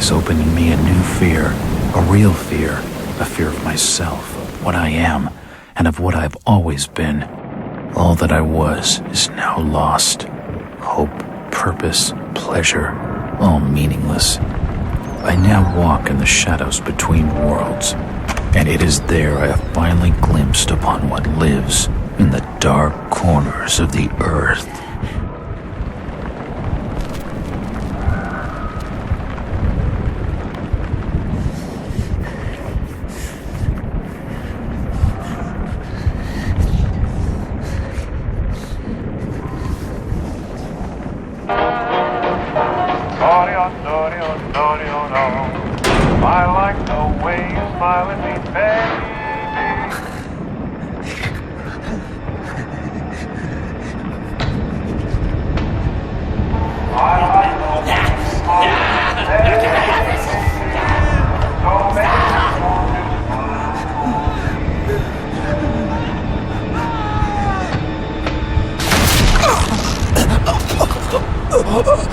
place opened in me a new fear, a real fear, a fear of myself, of what I am, and of what I've always been. All that I was is now lost. Hope, purpose, pleasure, all meaningless. I now walk in the shadows between worlds, and it is there I have finally glimpsed upon what lives in the dark corners of the earth. I like the way you smile at me, baby. I like the way you smile at me, baby. So make me want to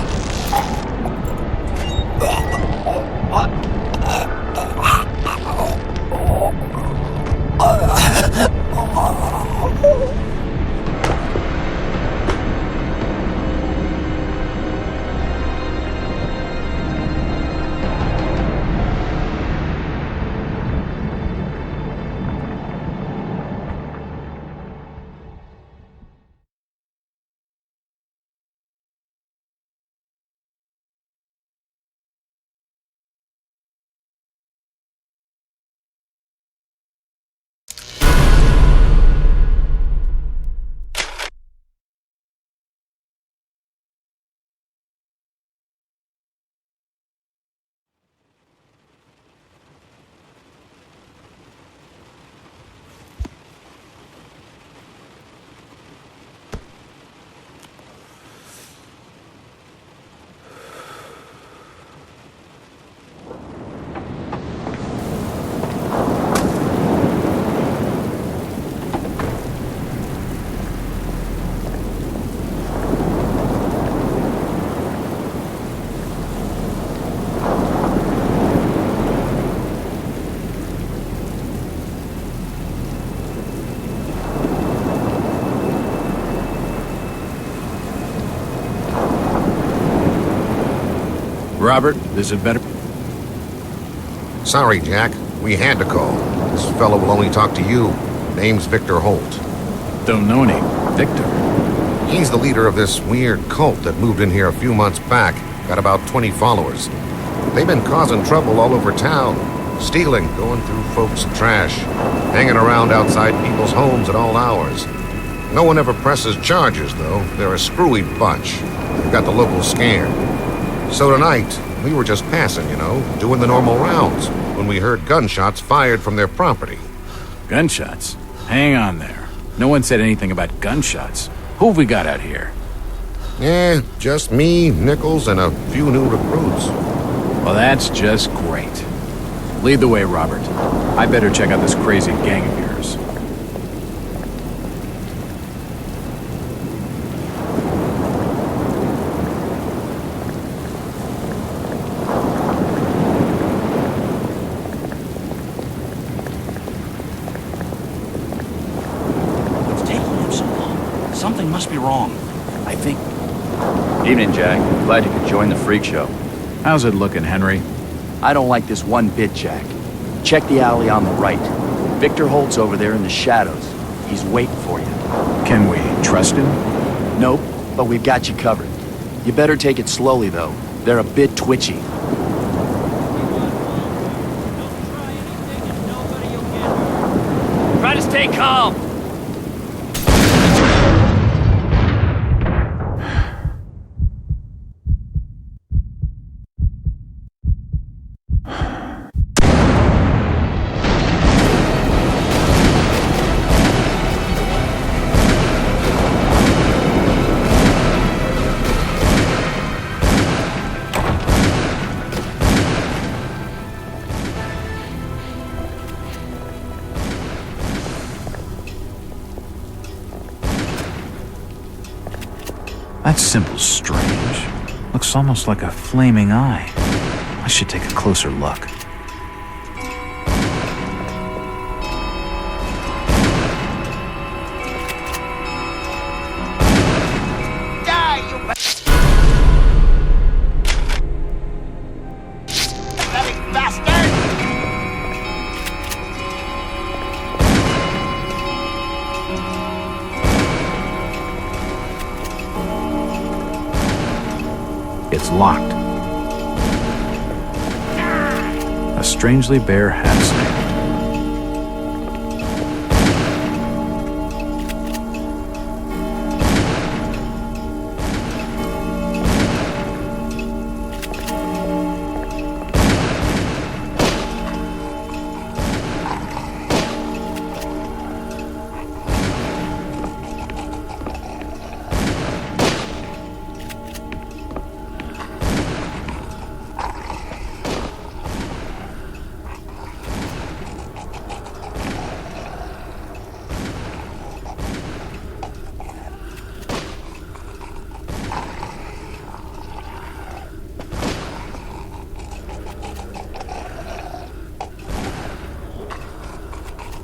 Robert, is it better? Sorry, Jack. We had to call. This fellow will only talk to you. Name's Victor Holt. Don't know any. Victor? He's the leader of this weird cult that moved in here a few months back. Got about 20 followers. They've been causing trouble all over town. Stealing, going through folks' trash, hanging around outside people's homes at all hours. No one ever presses charges, though. They're a screwy bunch. They've got the locals scared. So tonight, we were just passing, doing the normal rounds, when we heard gunshots fired from their property. Gunshots? Hang on there. No one said anything about gunshots. Who have we got out here? Just me, Nichols, and a few new recruits. Well, that's just great. Lead the way, Robert. I better check out this crazy gang of yours. Something must be wrong. I think... Evening, Jack. Glad you could join the freak show. How's it looking, Henry? I don't like this one bit, Jack. Check the alley on the right. Victor Holt's over there in the shadows. He's waiting for you. Can we trust him? Nope, but we've got you covered. You better take it slowly, though. They're a bit twitchy. Try to stay calm. That symbol's strange. Looks almost like a flaming eye. I should take a closer look. Die, you pathetic bastard! It's locked. A strangely bare hat stand.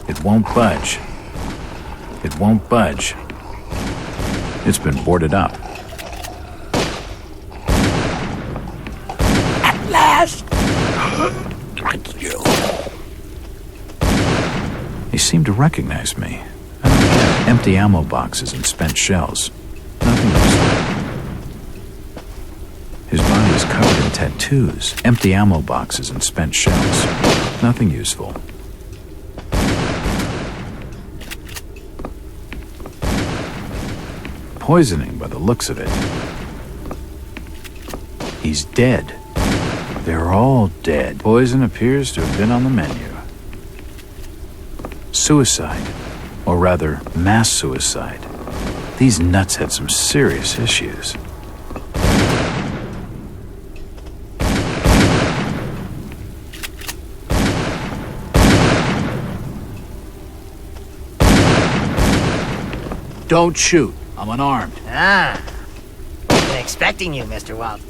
It won't budge. It won't budge. It's been boarded up. At last! He seemed to recognize me. Empty ammo boxes and spent shells. Nothing useful. His body is covered in tattoos. Empty ammo boxes and spent shells. Nothing useful. Poisoning by the looks of it. He's dead. They're all dead. Poison appears to have been on the menu. Suicide, or rather, mass suicide. These nuts had some serious issues. Don't shoot. I'm unarmed. Ah. Been expecting you, Mr. Walt.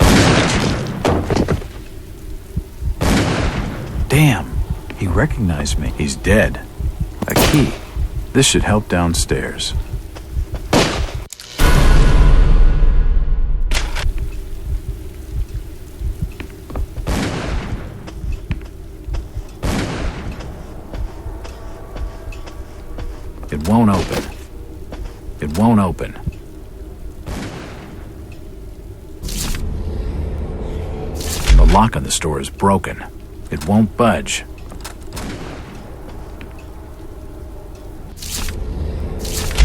Damn. He recognized me. He's dead. A key. This should help downstairs. It won't open. It won't open. The lock on the store is broken. It won't budge.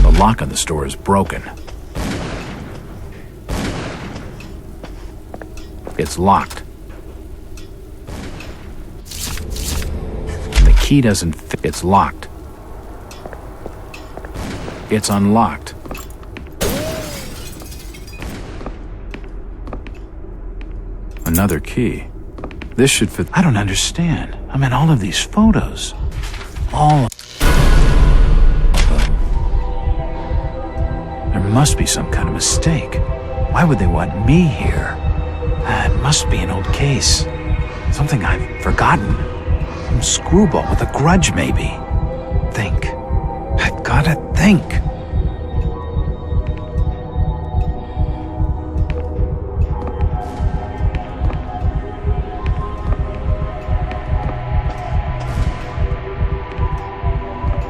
The lock on the store is broken. It's locked. The key doesn't fit. It's locked. It's unlocked. Another key. This should fit. I don't understand. I mean, all of these photos. All of them. There must be some kind of mistake. Why would they want me here? It must be an old case. Something I've forgotten. Some screwball with a grudge, maybe. Think. I've gotta think.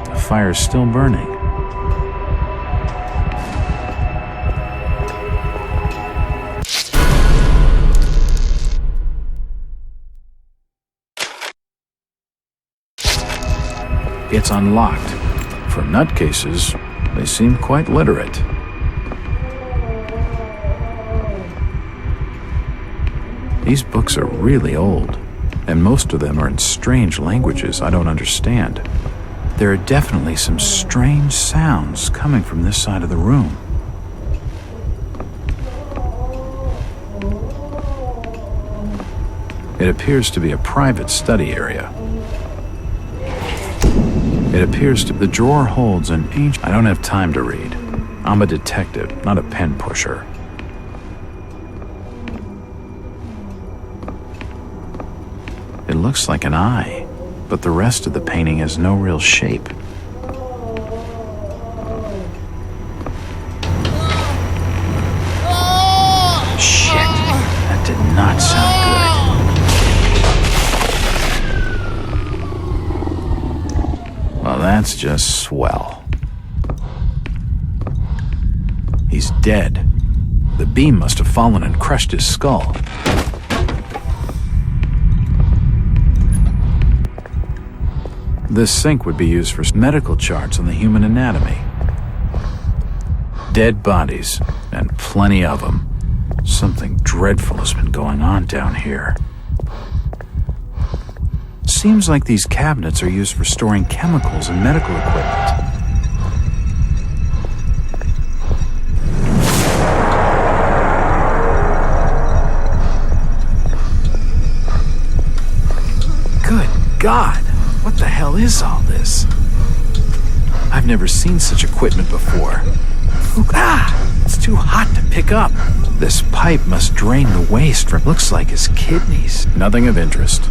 The fire's still burning. It's unlocked. For nutcases, they seem quite literate. These books are really old, and most of them are in strange languages I don't understand. There are definitely some strange sounds coming from this side of the room. It appears to be a private study area. It appears to... The drawer holds an ancient... I don't have time to read. I'm a detective, not a pen pusher. looks like an eye, but the rest of the painting has no real shape. Shit, that did not sound good. Well, that's just swell. He's dead. The beam must have fallen and crushed his skull. This sink would be used for medical charts on the human anatomy. Dead bodies, and plenty of them. Something dreadful has been going on down here. Seems like these cabinets are used for storing chemicals and medical equipment. Good God! What the hell is all this? I've never seen such equipment before. It's too hot to pick up. This pipe must drain the waste from, looks like his kidneys. Nothing of interest.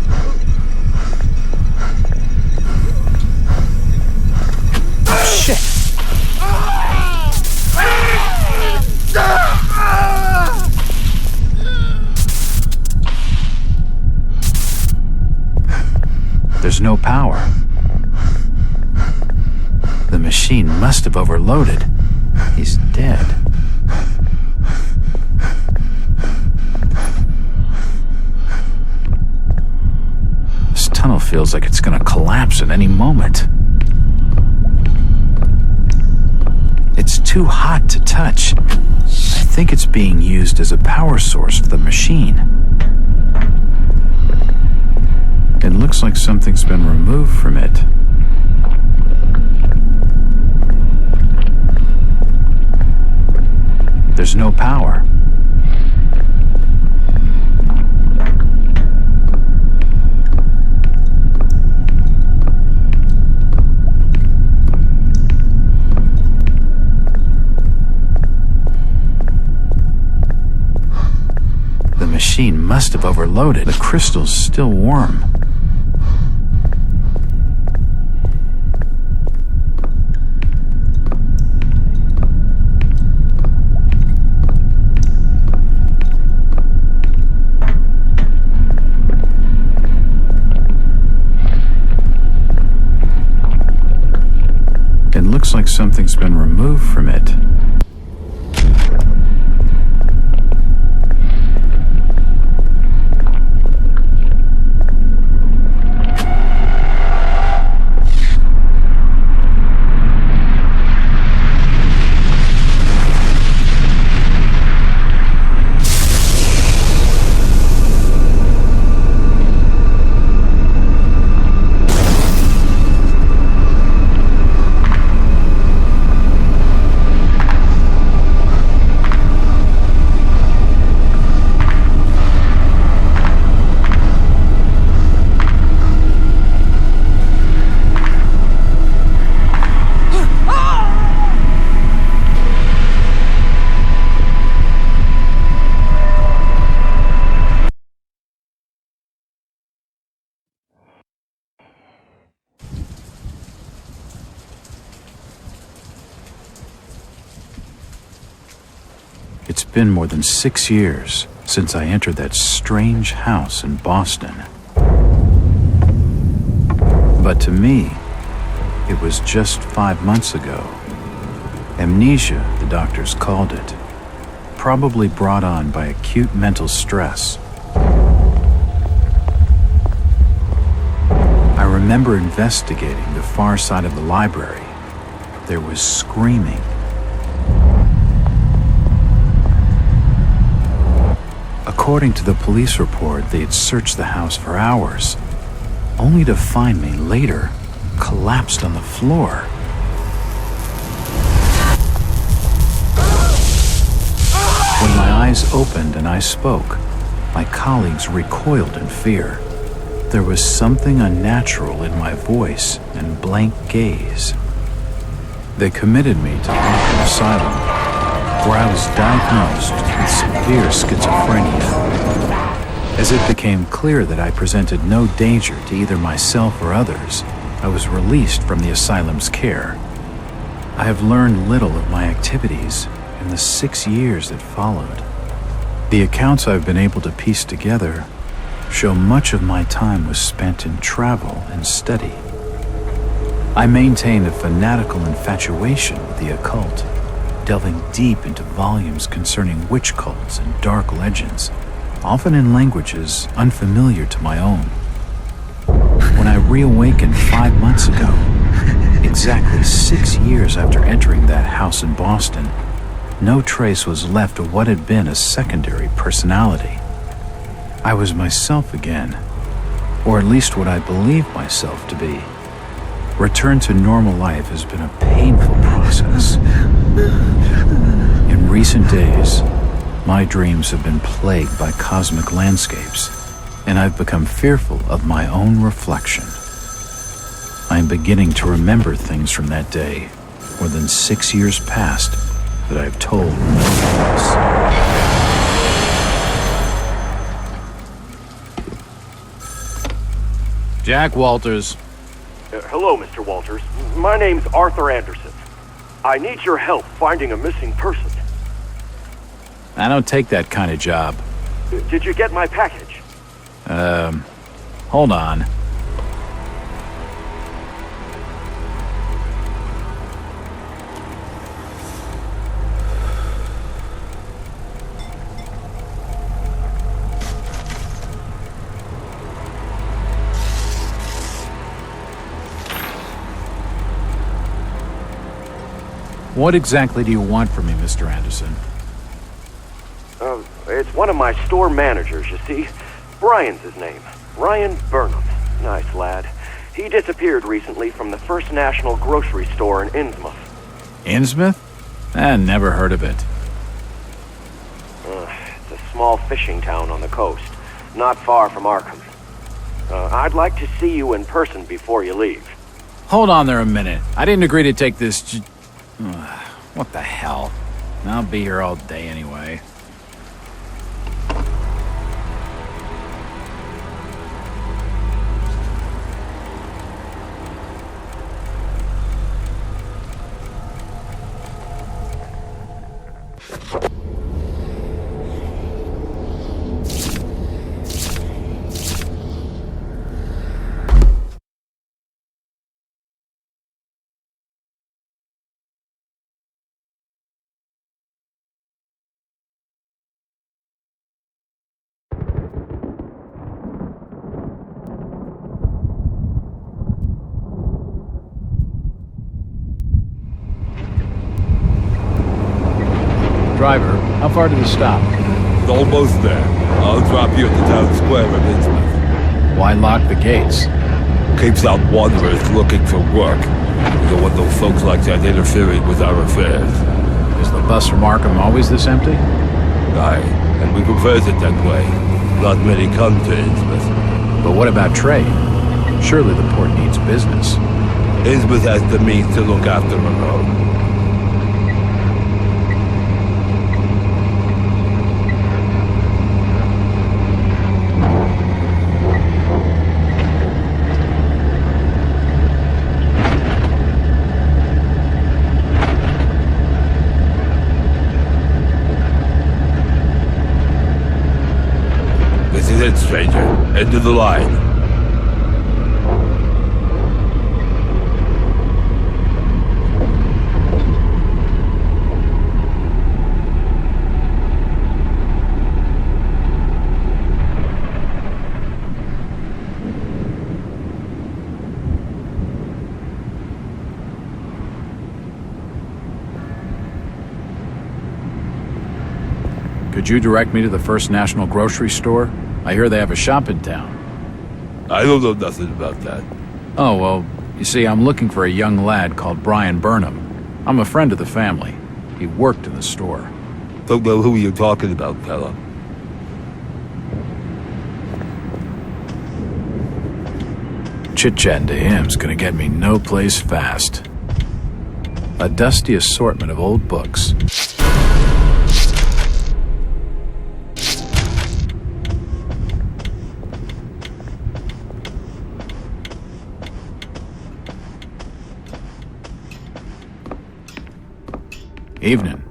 Oh, shit! There's no power. The machine must have overloaded. He's dead. This tunnel feels like it's gonna collapse at any moment. It's too hot to touch. I think it's being used as a power source for the machine. It looks like something's been removed from it. There's no power. The machine must have overloaded. The crystal's still warm. It looks like something's been removed from it. It's been more than 6 years since I entered that strange house in Boston. But to me, it was just 5 months ago. Amnesia, the doctors called it, probably brought on by acute mental stress. I remember investigating the far side of the library. There was screaming. According to the police report, they had searched the house for hours, only to find me later collapsed on the floor. When my eyes opened and I spoke, my colleagues recoiled in fear. There was something unnatural in my voice and blank gaze. They committed me to Arkham Asylum, where I was diagnosed with severe schizophrenia. As it became clear that I presented no danger to either myself or others, I was released from the asylum's care. I have learned little of my activities in the 6 years that followed. The accounts I've been able to piece together show much of my time was spent in travel and study. I maintained a fanatical infatuation with the occult, delving deep into volumes concerning witch cults and dark legends, often in languages unfamiliar to my own. When I reawakened 5 months ago, exactly 6 years after entering that house in Boston, no trace was left of what had been a secondary personality. I was myself again, or at least what I believed myself to be. Return to normal life has been a painful process. In recent days, my dreams have been plagued by cosmic landscapes, and I've become fearful of my own reflection. I am beginning to remember things from that day, more than 6 years past, that I've told no one else. Jack Walters. Hello, Mr. Walters. My name's Arthur Anderson. I need your help finding a missing person. I don't take that kind of job. Did you get my package? Hold on. What exactly do you want from me, Mr. Anderson? It's one of my store managers, you see. Brian's his name. Brian Burnham. Nice lad. He disappeared recently from the First National grocery store in Innsmouth. Innsmouth? Never heard of it. It's a small fishing town on the coast, not far from Arkham. I'd like to see you in person before you leave. Hold on there a minute. I didn't agree to take this what the hell? I'll be here all day anyway. Driver, how far to the stop? It's almost there. I'll drop you at the town square of Innsmouth. Why lock the gates? Keeps out wanderers looking for work. We don't want those folks like that interfering with our affairs. Is the bus from Arkham always this empty? Aye, and we prefers it that way. Not many come to Innsmouth. But what about trade? Surely the port needs business. Innsmouth has the means to look after her own. This is it, stranger. End of the line. Could you direct me to the First National grocery store? I hear they have a shop in town. I don't know nothing about that. Oh, well, you see, I'm looking for a young lad called Brian Burnham. I'm a friend of the family. He worked in the store. Don't know who you're talking about, fella. Chit-chatting to him's gonna get me no place fast. A dusty assortment of old books. Evening.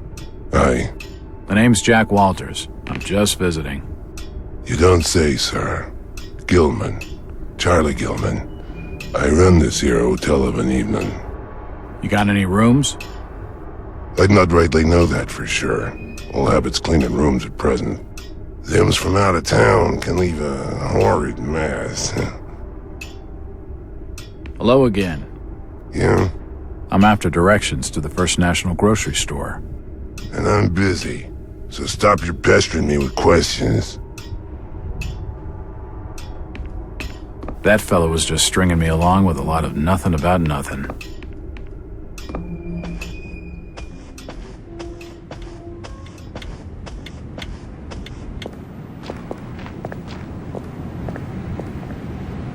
Hi. The name's Jack Walters. I'm just visiting. You don't say, sir. Gilman. Charlie Gilman. I run this here hotel of an evening. You got any rooms? I'd not rightly know that for sure. All habits cleaning rooms at present. Them's from out of town can leave a horrid mess. Hello again. Yeah? I'm after directions to the First National grocery store. And I'm busy, so stop your pestering me with questions. That fellow was just stringing me along with a lot of nothing about nothing.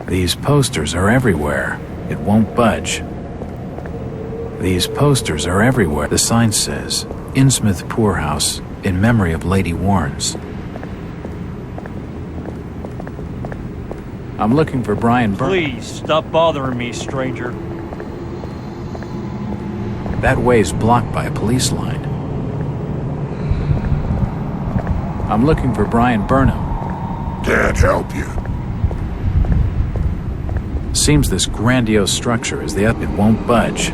These posters are everywhere. It won't budge. These posters are everywhere. The sign says, Innsmouth Poorhouse, in memory of Lady Warrens. I'm looking for Brian Burnhama. Please, stop bothering me, stranger. That way's blocked by a police line. I'm looking for Brian Burnhama. Can't help you. Seems this grandiose structure is it won't budge.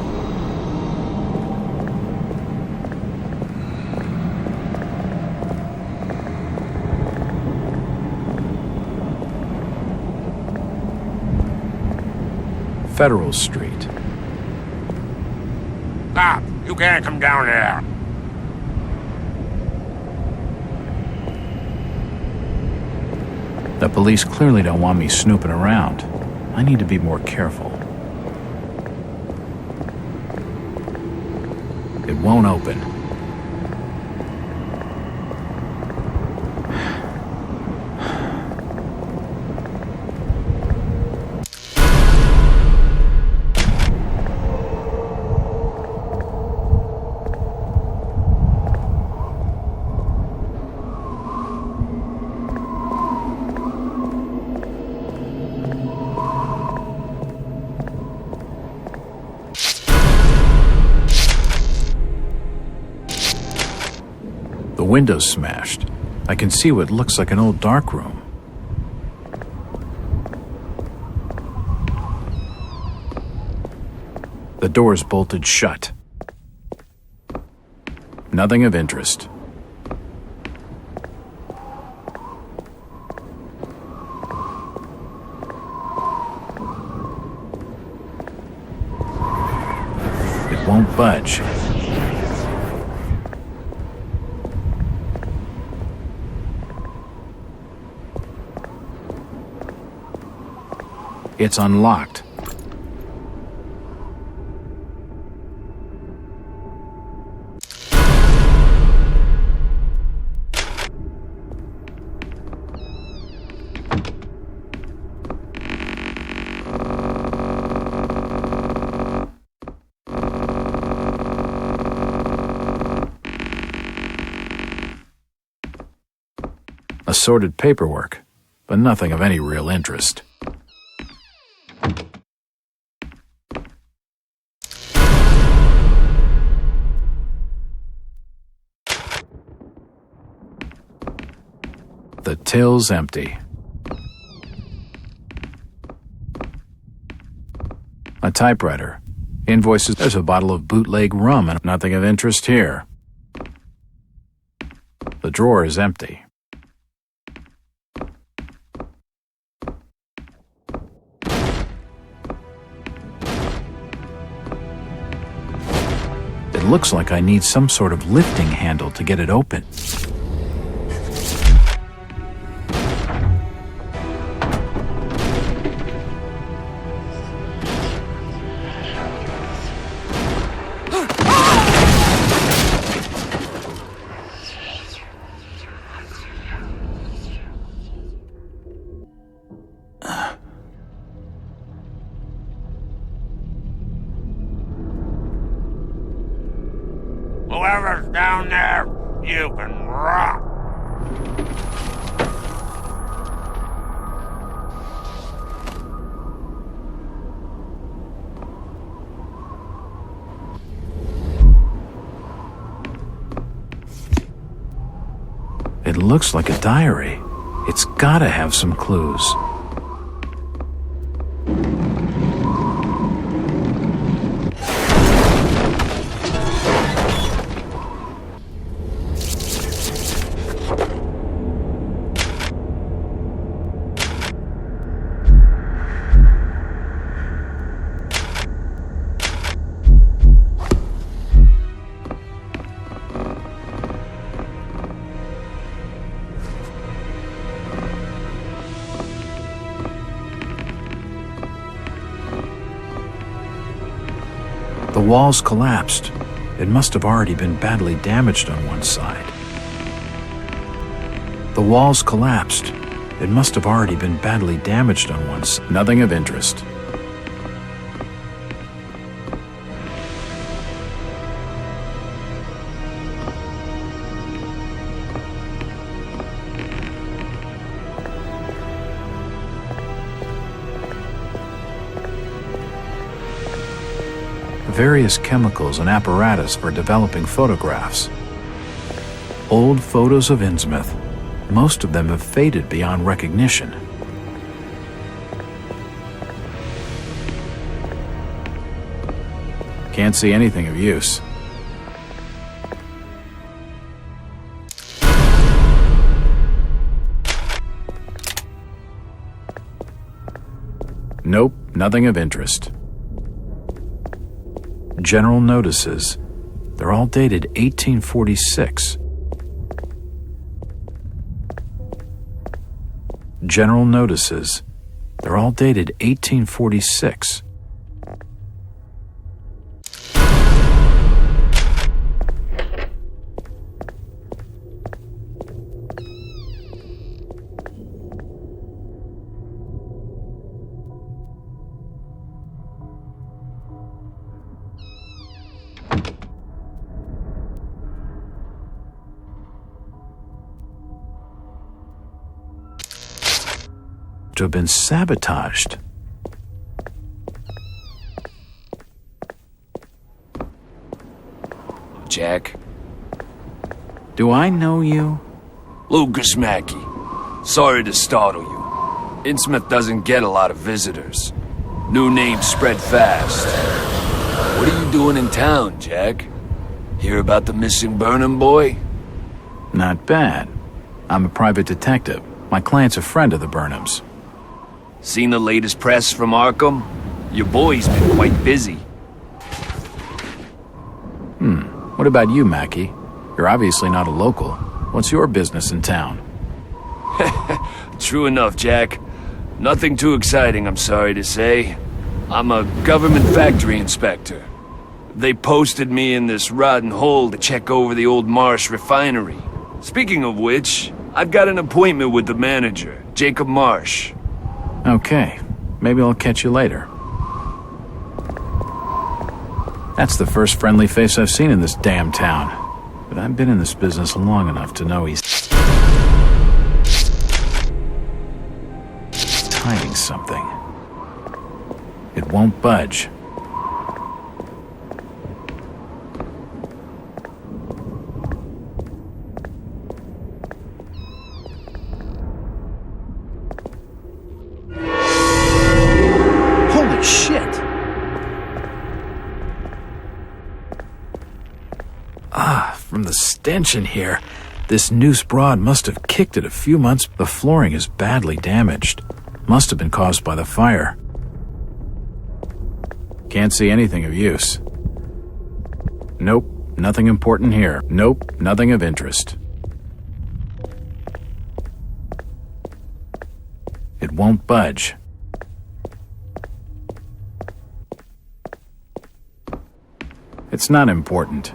Federal Street. Stop! You can't come down there! The police clearly don't want me snooping around. I need to be more careful. It won't open. The window's smashed. I can see what looks like an old darkroom. The door's bolted shut. Nothing of interest. It won't budge. It's unlocked. Assorted paperwork, but nothing of any real interest. The till's empty. A typewriter. Invoices. There's a bottle of bootleg rum and nothing of interest here. The drawer is empty. It looks like I need some sort of lifting handle to get it open. Whoever's down there, you can rock. It looks like a diary. It's gotta have some clues. The walls collapsed. It must have already been badly damaged on one side. The walls collapsed. It must have already been badly damaged on one side. Nothing of interest. Various chemicals and apparatus for developing photographs. Old photos of Innsmouth. Most of them have faded beyond recognition. Can't see anything of use. Nope, nothing of interest. General notices. They're all dated 1846. General notices. They're all dated 1846. To have been sabotaged. Jack? Do I know you? Lucasa Mackeya. Sorry to startle you. Innsmouth doesn't get a lot of visitors. New names spread fast. What are you doing in town, Jack? Hear about the missing Burnham boy? Not bad. I'm a private detective. My client's a friend of the Burnhams. Seen the latest press from Arkham? Your boy's been quite busy. What about you, Mackie? You're obviously not a local. What's your business in town? True enough, Jack. Nothing too exciting, I'm sorry to say. I'm a government factory inspector. They posted me in this rotten hole to check over the old Marsh refinery. Speaking of which, I've got an appointment with the manager, Jacob Marsh. Okay, maybe I'll catch you later. That's the first friendly face I've seen in this damn town. But I've been in this business long enough to know he's hiding something. It won't budge. Holy shit! From the stench in here, this noose broad must have kicked it a few months. The flooring is badly damaged. Must have been caused by the fire. Can't see anything of use. Nope, nothing important here. Nope, nothing of interest. It won't budge. It's not important.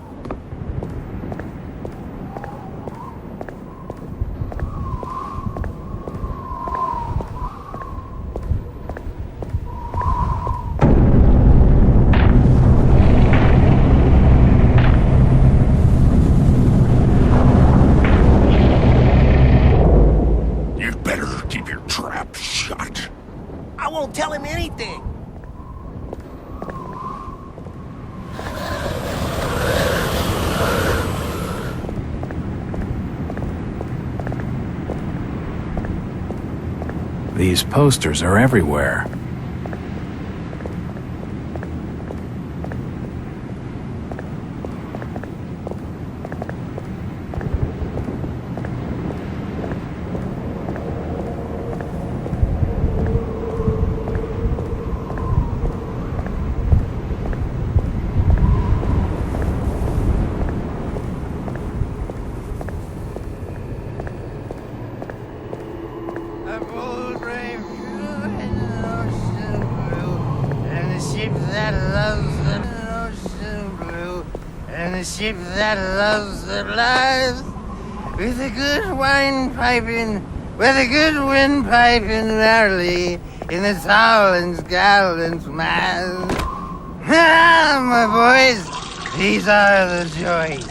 Tell him anything. These posters are everywhere. Ship that loves the lives, with a good wine piping, with a good wind piping merrily in the towering gallant mast. Ah, my boys, these are the joys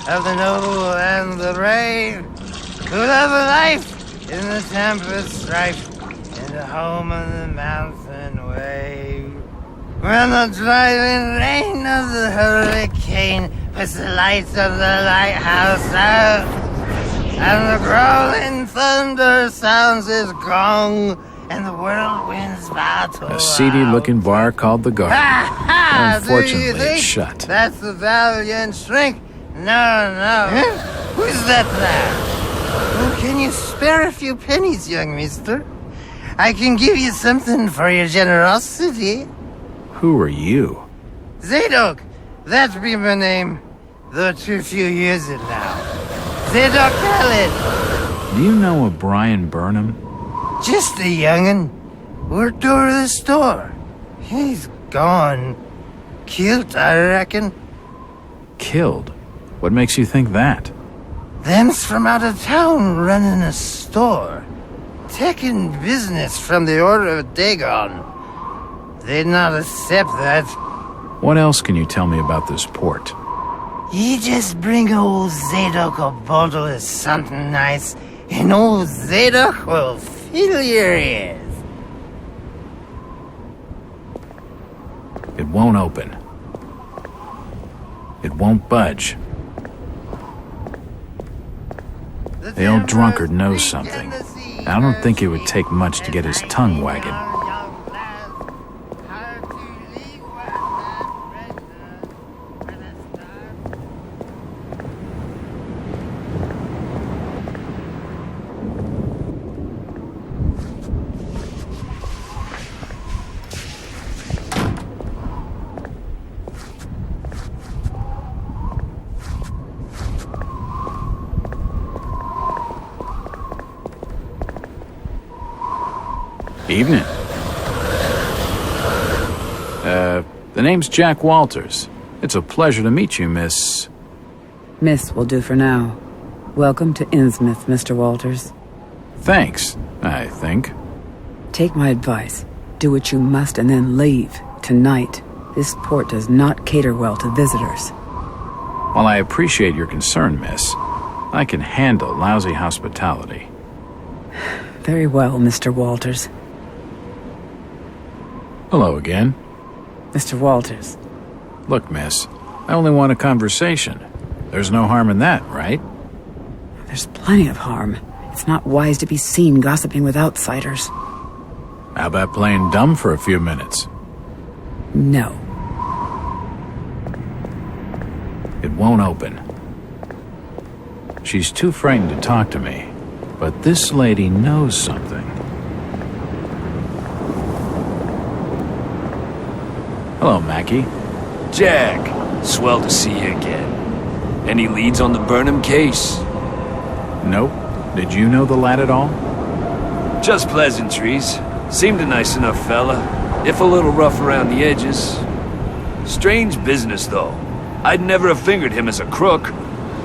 of the noble and the brave, who love life in the tempest strife, in the home of the mountain wave. When the driving rain of the hurricane puts the lights of the lighthouse out, and the growling thunder sounds his gong, and the whirlwinds battle. A seedy-looking bar called the Garden. Unfortunately, it's shut. That's the valiant shrink? No. Who's that there? Oh, can you spare a few pennies, young mister? I can give you something for your generosity. Who are you? Zadok, that be my name, though too few years it now. Zadok Khaled. Do you know a Brian Burnham? Just a young'un. Worked over the store. He's gone. Killed, I reckon. Killed? What makes you think that? Them's from out of town running a store. Taking business from the Order of Dagon. They'd not accept that. What else can you tell me about this port? You just bring old Zadok a bottle of something nice, and old Zadok will fill your ears. It won't open. It won't budge. The old drunkard knows something. I don't think it would take much to get his tongue wagging. Evening. The name's Jack Walters. It's a pleasure to meet you, Miss... Miss will do for now. Welcome to Innsmouth, Mr. Walters. Thanks, I think. Take my advice. Do what you must and then leave. Tonight. This port does not cater well to visitors. While I appreciate your concern, miss, I can handle lousy hospitality. Very well, Mr. Walters. Hello again. Mr. Walters. Look, miss, I only want a conversation. There's no harm in that, right? There's plenty of harm. It's not wise to be seen gossiping with outsiders. How about playing dumb for a few minutes? No. It won't open. She's too frightened to talk to me, but this lady knows something. Hello, Mackie. Jack, swell to see you again. Any leads on the Burnham case? Nope. Did you know the lad at all? Just pleasantries. Seemed a nice enough fella, if a little rough around the edges. Strange business, though. I'd never have fingered him as a crook.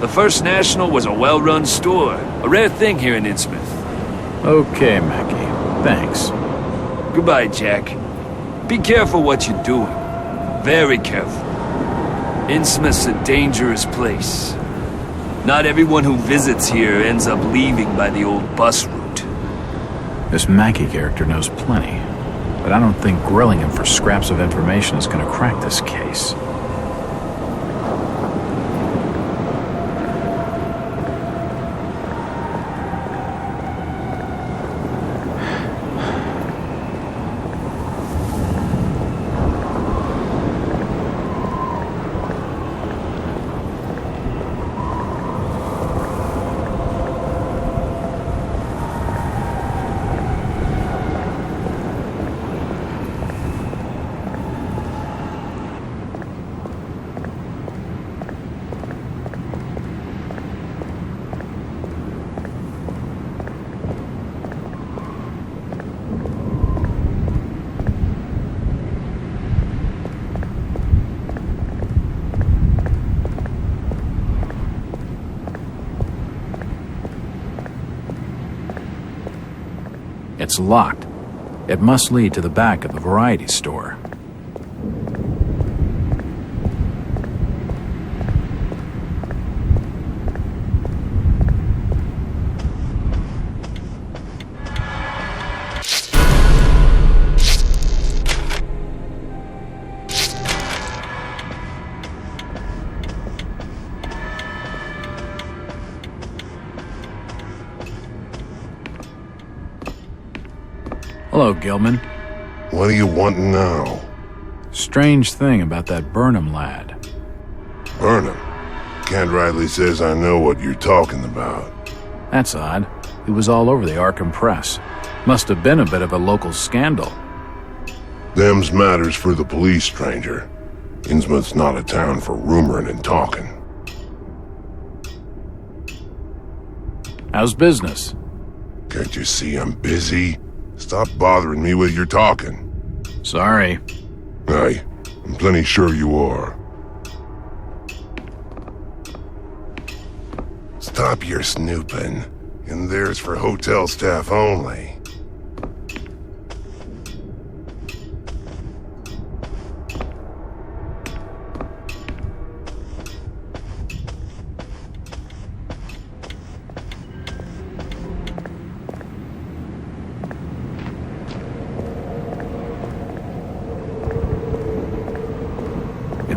The First National was a well-run store, a rare thing here in Innsmouth. Okay, Mackie. Thanks. Goodbye, Jack. Be careful what you're doing. Very careful. Innsmouth's a dangerous place. Not everyone who visits here ends up leaving by the old bus route. This Mackie character knows plenty, but I don't think grilling him for scraps of information is going to crack this case. It's locked. It must lead to the back of the variety store. Hello, Gilman. What do you want now? Strange thing about that Burnham lad. Burnham? Kent Riley says I know what you're talking about. That's odd. He was all over the Arkham Press. Must have been a bit of a local scandal. Them's matters for the police, stranger. Innsmouth's not a town for rumoring and talking. How's business? Can't you see I'm busy? Stop bothering me with your talking. Sorry. Aye, I'm plenty sure you are. Stop your snooping. And there's for hotel staff only.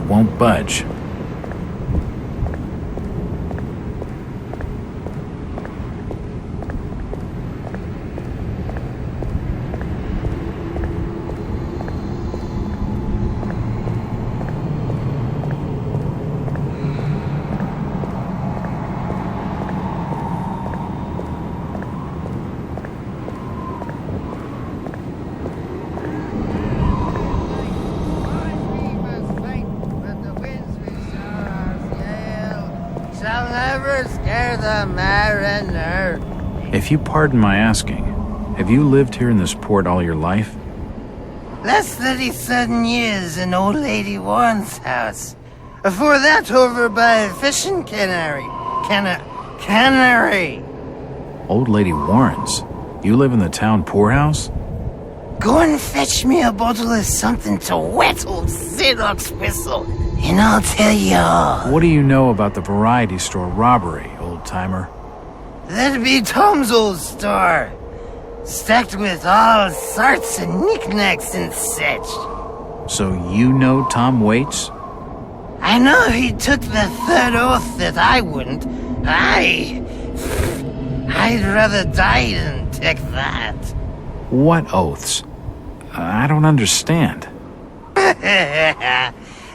Won't budge. If you pardon my asking, have you lived here in this port all your life? Last 37 years in old lady Warren's house. Before that, over by fishing cannery. Cannery. Old lady Warren's? You live in the town poorhouse? Go and fetch me a bottle of something to wet old Zadok's whistle, and I'll tell you all. What do you know about the variety store robbery, old-timer? That'd be Tom's old store. Stacked with all sorts of knickknacks and such. So you know Tom Waits? I know he took the third oath that I wouldn't. I'd rather die than take that. What oaths? I don't understand.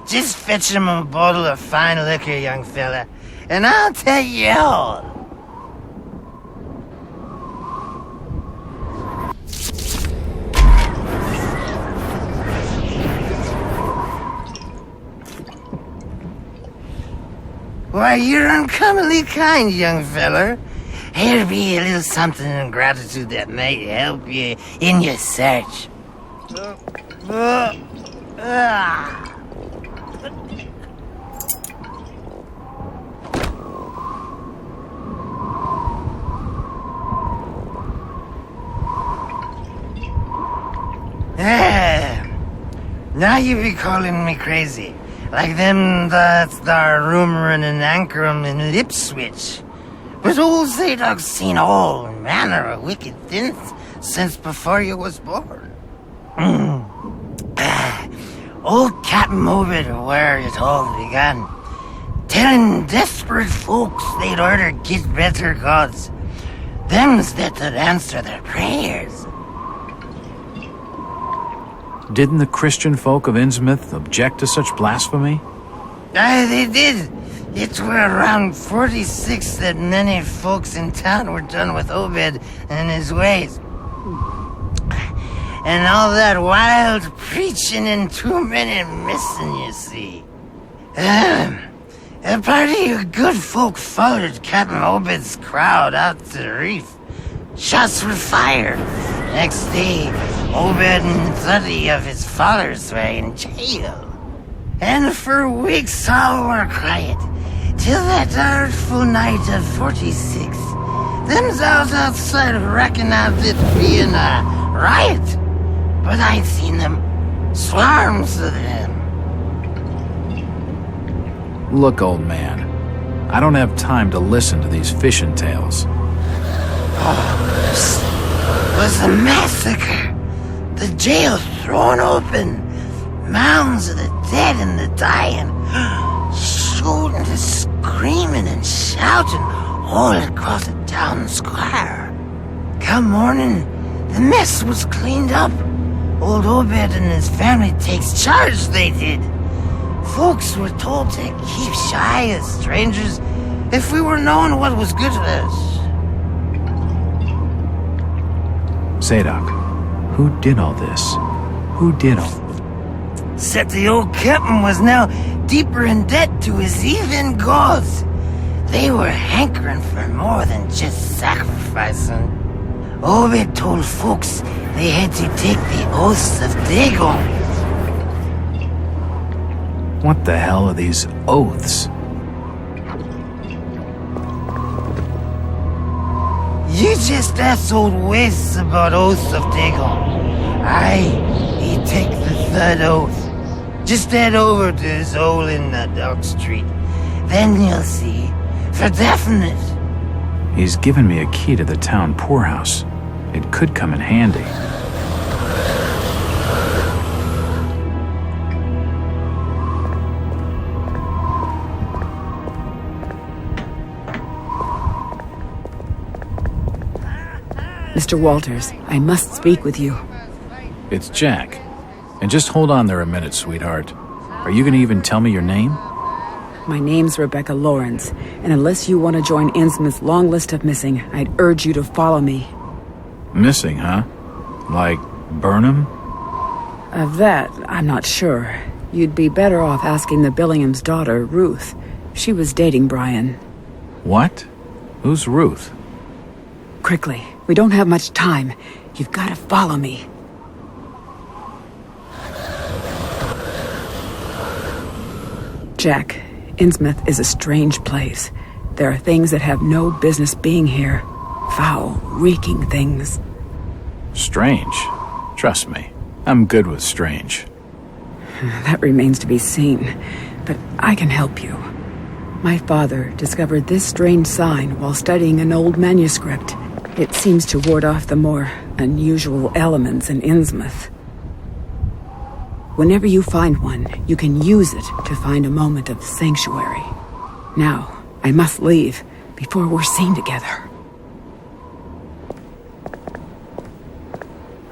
Just fetch him a bottle of fine liquor, young fella, and I'll tell you all. Why, you're uncommonly kind, young feller. Here be a little something in gratitude that might help you in your search. Now you be calling me crazy. Like them that's thar rumoring and anchoring in Ipswich. But old Zadok's seen all manner of wicked things since before you was born. Old Captain Obed where it all began. Telling desperate folks they'd order get better gods. Them's that would answer their prayers. Didn't the Christian folk of Innsmouth object to such blasphemy? Aye, they did. It were around 46 that many folks in town were done with Obed and his ways. And all that wild preaching and too many missing, you see. A party of good folk followed Captain Obed's crowd out to the reef. Shots were fired. Next day, Obed and 30 of his followers were in jail. And for weeks all were quiet, till that artful night of 46, Them's outside reckon out it being a riot. But I've seen them. Swarms of them. Look, old man. I don't have time to listen to these fishing tales. Was a massacre. The jail thrown open. Mounds of the dead and the dying. Shooting and screaming and shouting all across the town square. Come morning, the mess was cleaned up. Old Obed and his family takes charge, they did. Folks were told to keep shy as strangers if we were knowing what was good for us. Zadok, who did all this? Who did all... Said the old captain was now deeper in debt to his heathen gods. They were hankering for more than just sacrificing. Obed told folks they had to take the oaths of Dagon. What the hell are these oaths? You just asked old Wes about oaths of Dagon. Aye, he take the third oath. Just head over to his hole in the Dark Street. Then you'll see, for definite. He's given me a key to the town poorhouse. It could come in handy. Mr. Walters, I must speak with you. It's Jack. And just hold on there a minute, sweetheart. Are you gonna even tell me your name? My name's Rebecca Lawrence, and unless you want to join Innsmouth's long list of missing, I'd urge you to follow me. Missing, huh? Like Burnham? Of that, I'm not sure. You'd be better off asking the Billingham's daughter, Ruth. She was dating Brian. What? Who's Ruth? Quickly, we don't have much time. You've got to follow me. Jack, Innsmouth is a strange place. There are things that have no business being here. Foul, reeking things. Strange? Trust me, I'm good with strange. That remains to be seen, but I can help you. My father discovered this strange sign while studying an old manuscript. It seems to ward off the more unusual elements in Innsmouth. Whenever you find one, you can use it to find a moment of sanctuary. Now, I must leave before we're seen together.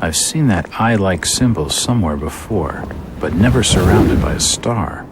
I've seen that eye-like symbol somewhere before, but never surrounded by a star.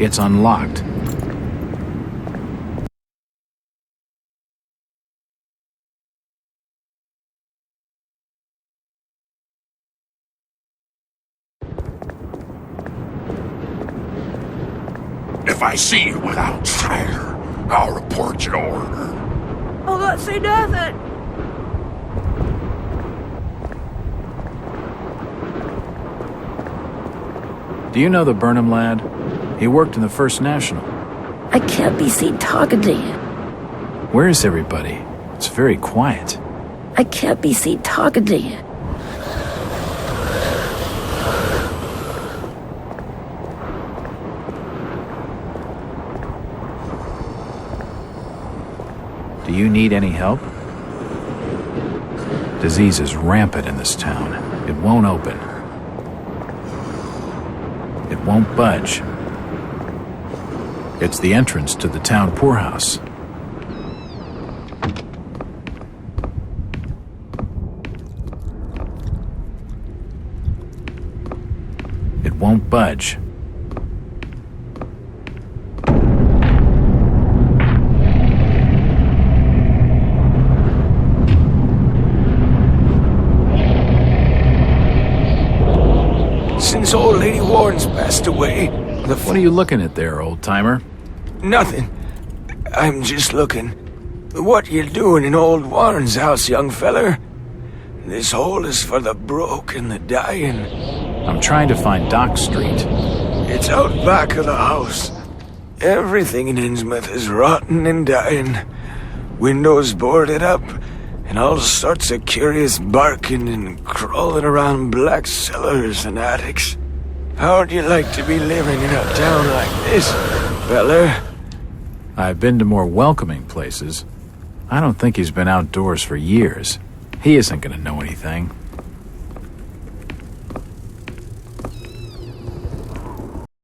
It's unlocked. If I see you without fire, I'll report your order. I'll not say nothing. Do you know the Burnham lad? He worked in the First National. I can't be seen talking to you. Where is everybody? It's very quiet. I can't be seen talking to you. Do you need any help? Disease is rampant in this town. It won't open. It won't budge. It's the entrance to the town poorhouse. It won't budge. Since old Lady Warren's passed away, What are you looking at there, old-timer? Nothing. I'm just looking. What you doing in old Warren's house, young feller? This hole is for the broke and the dying. I'm trying to find Dock Street. It's out back of the house. Everything in Innsmouth is rotten and dying. Windows boarded up, and all sorts of curious barking and crawling around black cellars and attics. How'd you like to be living in a town like this, feller? I've been to more welcoming places. I don't think he's been outdoors for years. He isn't gonna know anything.